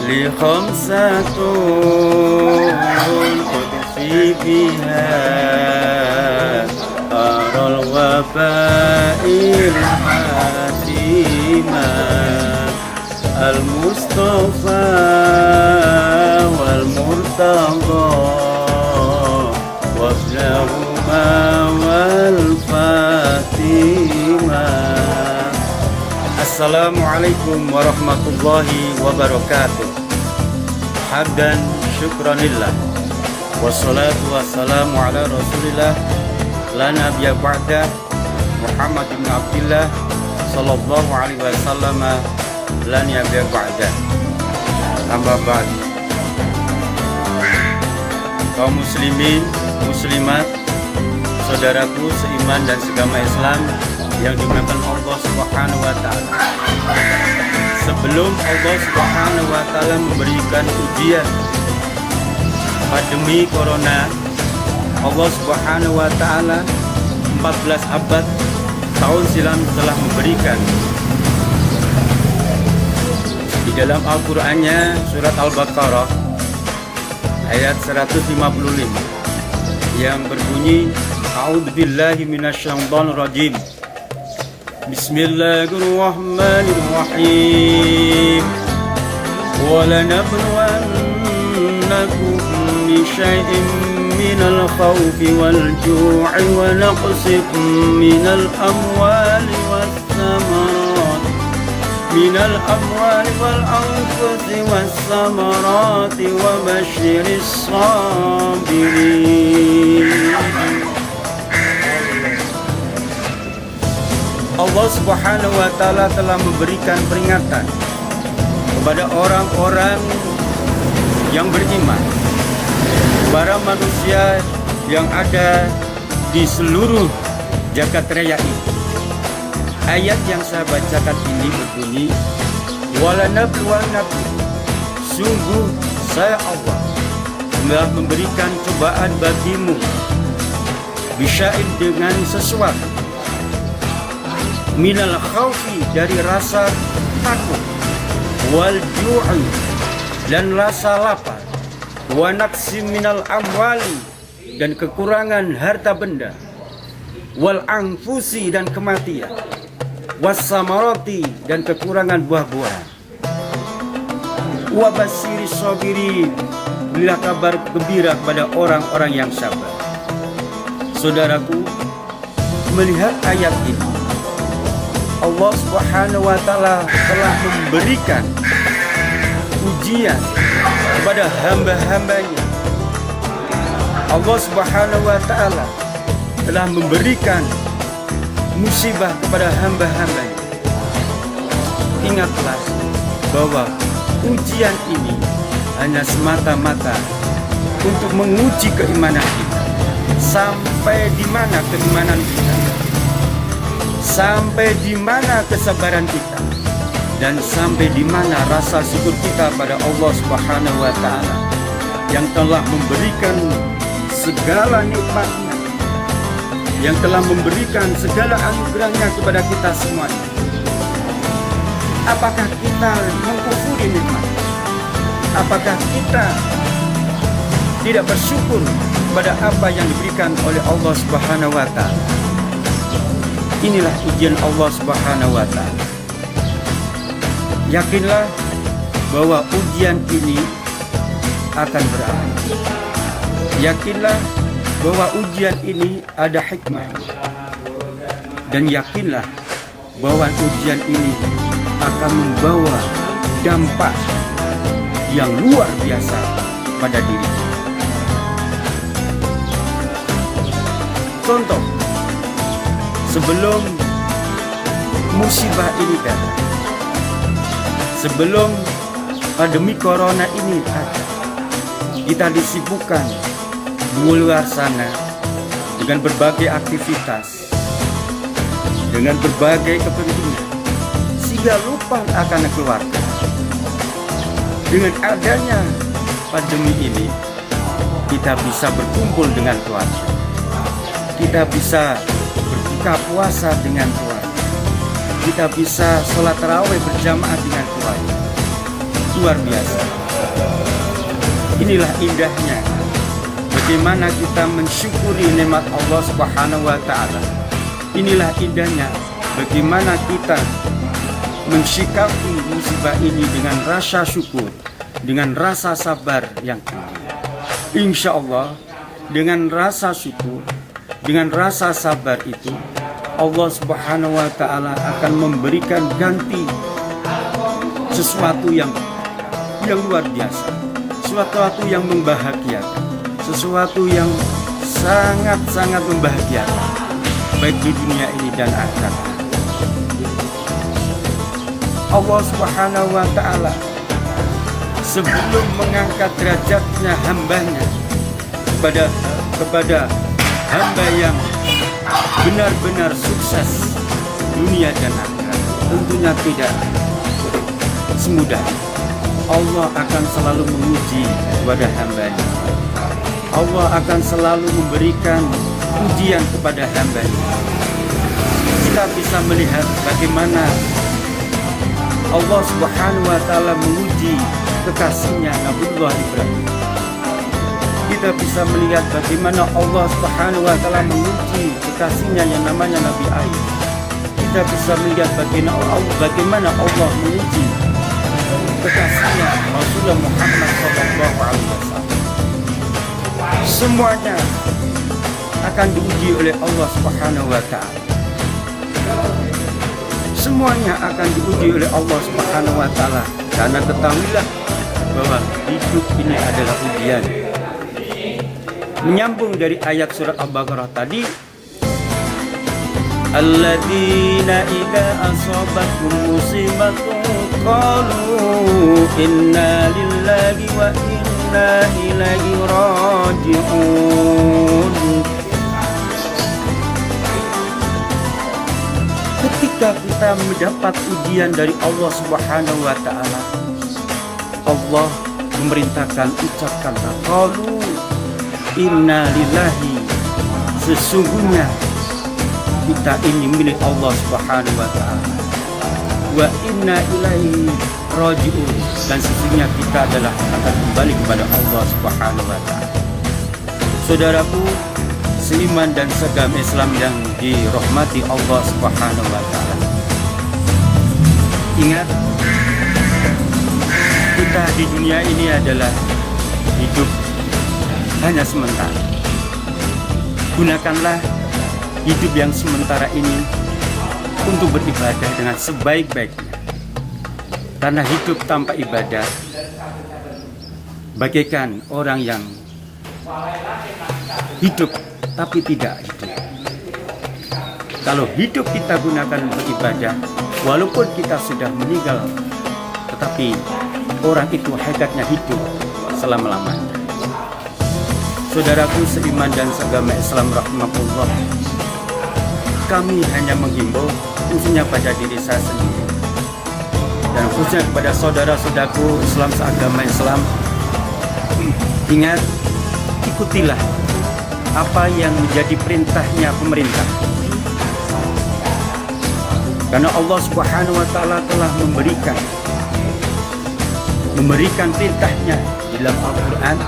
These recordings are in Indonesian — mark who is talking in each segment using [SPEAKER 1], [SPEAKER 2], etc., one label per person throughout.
[SPEAKER 1] li khamsatun qudsi biha aral waba'il hatima al-mustafa wal murtadha waslahuma wal fatima. Assalamualaikum warahmatullahi wabarakatuh. Hamdan syukranillah, wassalatu wassalamu ala rasulillah la nabiyya ba'da Muhammad bin Abdillah sallallahu alaihi wasallam la nabiyya ba'da. Amma ba'd. Kaum muslimin, muslimat, saudaraku seiman dan seagama Islam yang dimuliakan Allah Subhanahu wa taala. Sebelum Allah Subhanahu wa taala memberikan ujian pandemi corona, Allah Subhanahu wa taala 14 abad tahun silam telah memberikan di dalam Al-Qur'annya surat Al-Baqarah ayat 155 yang berbunyi A'udzubillahi minasyaitonir rajim. Bismillahirrahmanirrahim. وَلَنَبْلُوَنَّكُمْ بِشَيْءٍ مِّنَ الْخَوْفِ وَالْجُوعِ وَنَقْصٍ مِّنَ الْأَمْوَالِ وَالْأَنفُسِ وَالثَّمَرَاتِ وَبَشِّرِ الصَّابِرِينَ. Allah Subhanahu wa taala telah memberikan peringatan kepada orang-orang yang beriman, para manusia yang ada di seluruh jagat raya ini. Ayat yang saya bacakan ini berbunyi, walanabluwannakum, sungguh saya Allah telah memberikan cobaan bagimu, bisya'in dengan sesuatu, minal khawfi dari rasa takut, wal ju'i dan rasa lapar, wa naqsim minal amwali dan kekurangan harta benda, wal anfusi dan kematian, was samarati dan kekurangan buah-buahan, wa basyiri sabirin, berilah kabar gembira kepada orang-orang yang sabar. Saudaraku, melihat ayat ini, Allah Subhanahu wa taala telah memberikan ujian kepada hamba-hambanya. Allah Subhanahu wa taala telah memberikan musibah kepada hamba-hambanya. Ingatlah bahwa ujian ini hanya semata-mata untuk menguji keimanan kita. Sampai di mana keimanan kita? Sampai di mana kesabaran kita, dan sampai di mana rasa syukur kita pada Allah Subhanahu wa taala yang telah memberikan segala nikmatnya, yang telah memberikan segala anugerahnya kepada kita semuanya. Apakah kita mengkufuri nikmat? Apakah kita tidak bersyukur pada apa yang diberikan oleh Allah Subhanahu wa taala? Inilah ujian Allah Subhanahu wa taala. Yakinlah bahwa ujian ini akan berakhir. Yakinlah bahwa ujian ini ada hikmah. Dan yakinlah bahwa ujian ini akan membawa dampak yang luar biasa pada diri. Contoh, sebelum musibah ini datang, sebelum pandemi corona ini ada, kita disibukkan di luar sana dengan berbagai aktivitas, dengan berbagai kepentingan, sehingga lupa akan keluarga. Dengan adanya pandemi ini, kita bisa berkumpul dengan keluarga, kita bisa berbuka puasa dengan keluarga, kita bisa sholat tarawih berjamaah dengan keluarga. luar biasa. Inilah indahnya bagaimana kita mensyukuri nikmat Allah Subhanahu wa taala. Inilah indahnya bagaimana kita mensikapi musibah ini dengan rasa syukur, dengan rasa sabar yang tinggi. Insya Allah dengan rasa syukur, dengan rasa sabar itu Allah Subhanahu wa taala akan memberikan ganti sesuatu yang luar biasa, sesuatu yang membahagiakan, sesuatu yang sangat-sangat membahagiakan baik di dunia ini dan akhirat. Allah Subhanahu wa taala sebelum mengangkat derajatnya hambanya kepada hamba yang benar-benar sukses dunia dan akhirat, tentunya tidak semudah. Allah akan selalu menguji kepada hambanya. Allah akan selalu memberikan ujian kepada hambanya. Kita bisa melihat bagaimana Allah Subhanahu wa taala menguji kekasihnya Nabiullah Ibrahim. Kita bisa melihat bagaimana Allah Subhanahu wa taala menguji kekasihnya yang namanya Nabi Ayub. Kita bisa melihat bagaimana Allah menguji kekasihnya Rasulullah Muhammad SAW. Semuanya akan diuji oleh Allah Subhanahu wa taala. Semuanya akan diuji oleh Allah Subhanahu wa taala, karena ketahuilah bahwa hidup ini adalah ujian. Menyambung dari ayat surat Al-Baqarah tadi, alladzina idza asabatkum musibatun qalu inna lillahi wa inna ilaihi raji'un. Ketika kita mendapat ujian dari Allah Subhanahu wa taala, Allah memerintahkan ucapkanlah qalu inna lillahi, sesungguhnya kita ini milik Allah Subhanahu wa taala, wa inna ilaihi raji'un, dan sesungguhnya kita adalah akan kembali kepada Allah Subhanahu wa taala. Saudaraku seiman dan seagama Islam yang dirahmati Allah Subhanahu wa taala, ingat, kita di dunia ini adalah hidup hanya sementara. Gunakanlah hidup yang sementara ini untuk beribadah dengan sebaik-baiknya. Karena hidup tanpa ibadah bagaikan orang yang hidup tapi tidak hidup. Kalau hidup kita gunakan beribadah, walaupun kita sudah meninggal, tetapi orang itu hakikatnya hidup selama-lamanya. Saudaraku seiman dan seagama Islam rahmatullah, kami hanya menghimbau khususnya pada diri saya sendiri dan khususnya kepada saudara-saudaraku Islam seagama Islam, ingat, ikutilah apa yang menjadi perintahnya pemerintah. Karena Allah Subhanahu wa taala telah memberikan perintahnya di dalam Al-Qur'an,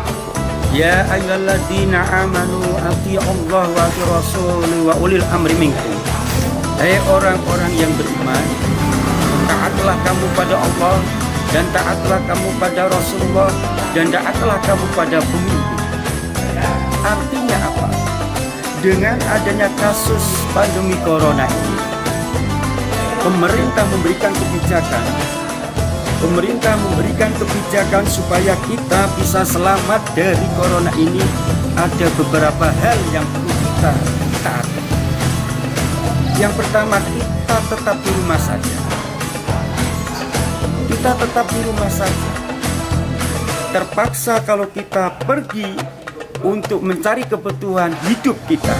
[SPEAKER 1] ya ayyuhalladzina amanu atti'ullaha wa atti'ur-rasula wa ulil amri minkum. Hai orang-orang yang beriman, taatlah kamu pada Allah dan taatlah kamu pada Rasulullah dan taatlah kamu pada pemimpin. Artinya apa? Dengan adanya kasus pandemi corona ini, pemerintah memberikan kebijakan supaya kita bisa selamat dari corona ini. Ada beberapa hal yang perlu kita taati. Yang pertama, kita tetap di rumah saja. Kita tetap di rumah saja. Terpaksa kalau kita pergi untuk mencari kebutuhan hidup kita,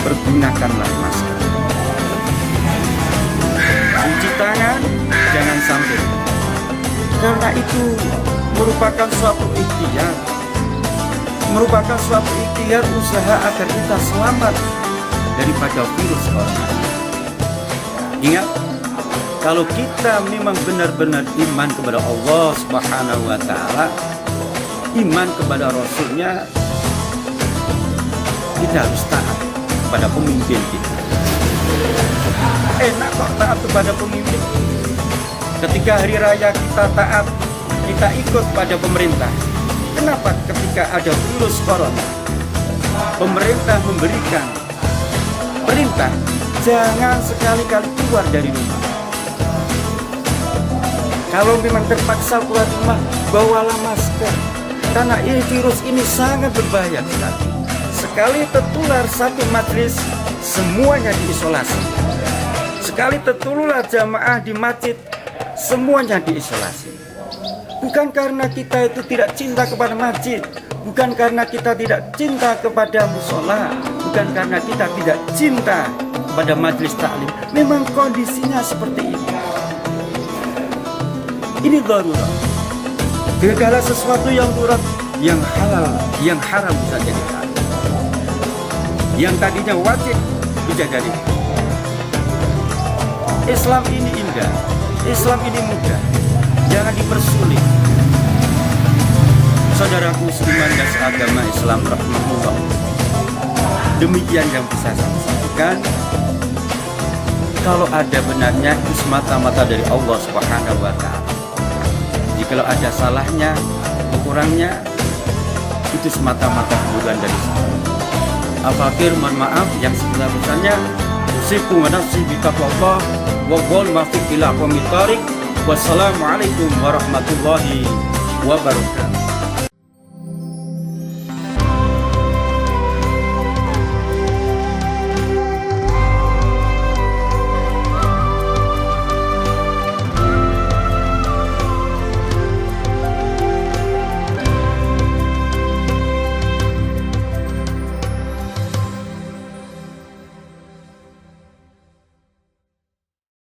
[SPEAKER 1] pergunakanlah masker. Cuci tangan jangan sampai, karena itu merupakan suatu ikhtiar usaha agar kita selamat daripada virus corona. Ingat, Kalau kita memang benar-benar iman kepada Allah Subhanahu wa Ta'ala, iman kepada Rasulnya, kita harus taat kepada pemimpin kita. Enak kok taat kepada pemimpin. Ketika hari raya kita taat, kita ikut pada pemerintah. Kenapa ketika ada virus corona, pemerintah memberikan perintah jangan sekali-kali keluar dari rumah. Kalau memang terpaksa keluar rumah, bawalah masker. Karena ini virus ini sangat berbahaya sekali. Sekali tertular satu majelis, semuanya diisolasi. Sekali tertular jamaah di masjid, semuanya diisolasi. Bukan karena kita itu tidak cinta kepada masjid, bukan karena kita tidak cinta kepada musola, bukan karena kita tidak cinta pada majelis taklim. Memang kondisinya seperti ini. Ini darurat. Segala sesuatu yang darurat, yang halal, yang haram bisa jadi halal. Yang tadinya wajib bisa jadi. Islam ini indah, Islam ini mudah. Jangan dipersulit. Saudaraku musliman dan seagama Islam rahmatullah. Demikian yang bisa saya sampaikan. Kalau ada benarnya itu semata-mata dari Allah Subhanahu wa Ta'ala. Jikalau ada salahnya, kurangnya, itu semata-mata keburukan dari saya. Al-Fakir, mohon maaf yang sebesar-besarnya. Usikum wa nafsi bitaqwallah wa qul mafiq ila qawmi tariq. Wassalamualaikum warahmatullahi wabarakatuh.